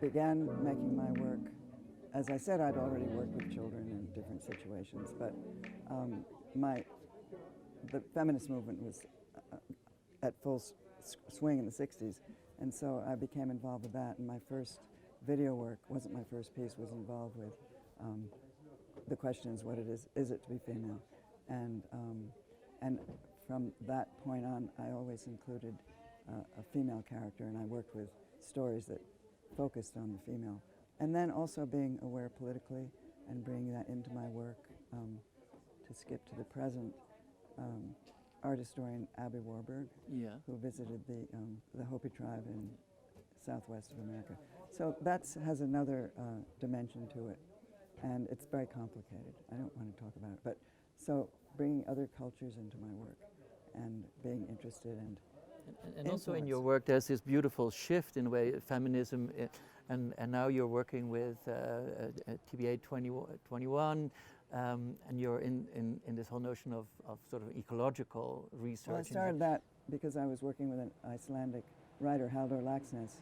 began making my work, as I said, I'd already worked with children in different situations, but the feminist movement was at full swing in the 60s, and so I became involved with that, and my first video work, wasn't my first piece, was involved with the question is what it is it to be female? And from that point on, I always included a female character, and I worked with stories that focused on the female. And then also being aware politically and bringing that into my work. To skip to the present, art historian Abby Warburg, who visited the Hopi tribe in southwest of America. So that has another dimension to it, and it's very complicated. I don't want to talk about it, but so bringing other cultures into my work and being interested and also in your work there's this beautiful shift in a way, feminism, and now you're working with TBA 21, and you're in this whole notion of sort of ecological research. Well, I started that because I was working with an Icelandic writer, Halldór Laxness,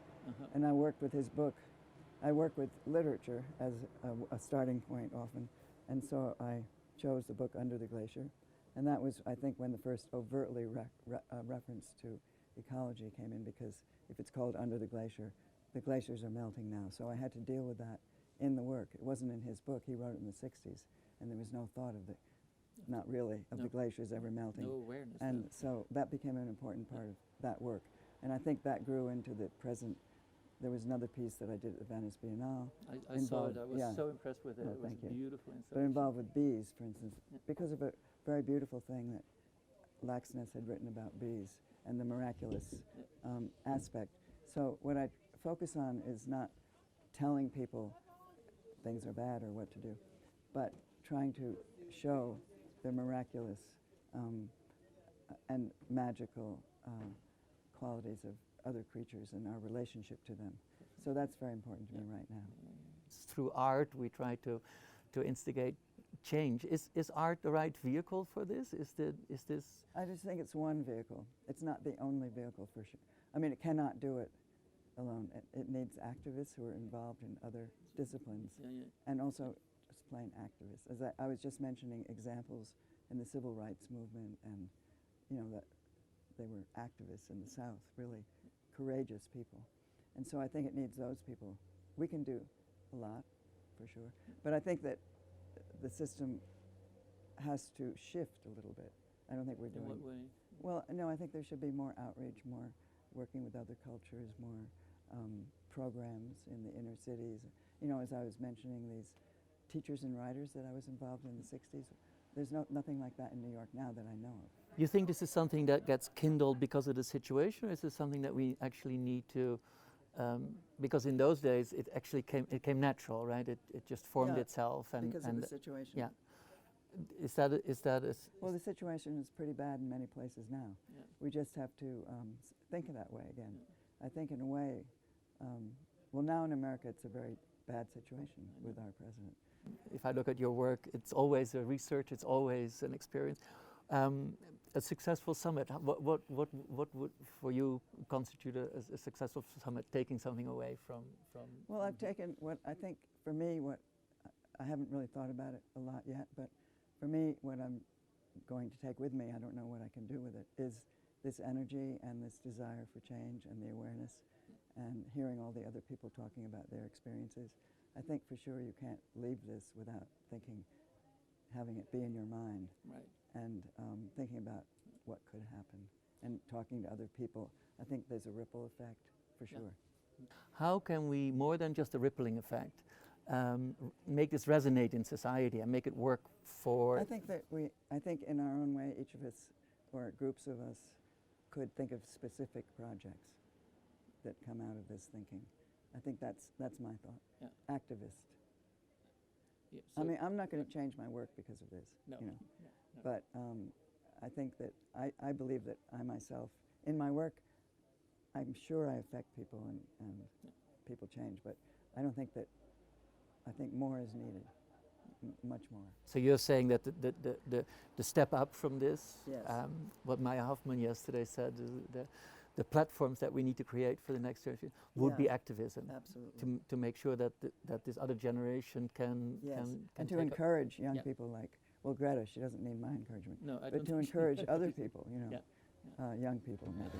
and I worked with his book. I work with literature as a starting point often, and so I chose the book Under the Glacier, and that was, I think, when the first overtly reference to ecology came in, because if it's called Under the glaciers are melting now, so I had to deal with that in the work. It wasn't in his book, he wrote it in the 60s, and there was no thought of not really, of the glaciers ever melting. No awareness. And so that became an important part of that work, and I think that grew into the present. There was another piece that I did at the Venice Biennale. I saw it. I was so impressed with it. It was beautiful. But involved with bees, for instance, because of a very beautiful thing that Laxness had written about bees and the miraculous aspect. So what I focus on is not telling people things are bad or what to do, but trying to show the miraculous and magical qualities of other creatures and our relationship to them. So that's very important to me right now. Through art, we try to instigate change. Is art the right vehicle for this? Is this? I just think it's one vehicle. It's not the only vehicle for sure. I mean, it cannot do it alone. It needs activists who are involved in other disciplines, and also just plain activists. As I was just mentioning examples in the civil rights movement, and that they were activists in the South, really courageous people. And so I think it needs those people. We can do a lot, for sure. But I think that the system has to shift a little bit. I don't think we're doing... In what way? Well, no, I think there should be more outreach, more working with other cultures, more programs in the inner cities. As I was mentioning, these teachers and writers that I was involved in the 60s, there's nothing like that in New York now that I know of. You think this is something that gets kindled because of the situation, or is this something that we actually need to, because in those days it actually came natural, right? It just formed itself. Because of the situation. Yeah. Is that well, the situation is pretty bad in many places now. Yeah. We just have to think of that way again. I think in a way, well, now in America it's a very bad situation with our president. If I look at your work, it's always a research, it's always an experience. A successful summit, what would for you constitute a successful summit, taking something away from? Well, I've taken what I think, for me, I haven't really thought about it a lot yet, but for me, what I'm going to take with me, I don't know what I can do with it, is this energy and this desire for change and the awareness, and hearing all the other people talking about their experiences. I think for sure you can't leave this without having it be in your mind, right, and thinking about what could happen and talking to other people. I think there's a ripple effect for sure. How can we, more than just a rippling effect, make this resonate in society and make it work for? I think in our own way, each of us, or groups of us, could think of specific projects that come out of this thinking. I think that's my thought. Yeah. Activist. Yeah, so I mean, I'm not going to change my work because of this. No. No. But I think that I believe that I myself, in my work, I'm sure I affect people and people change. But I don't think that. I think more is needed, much more. So you're saying that the step up from this, yes. what Maya Hoffman yesterday said, the platforms that we need to create for the next generation would be activism. Absolutely. To make sure that that this other generation can and to encourage young people like, well, Greta, she doesn't need my encouragement. No, I but don't to encourage other people, you know, young people maybe.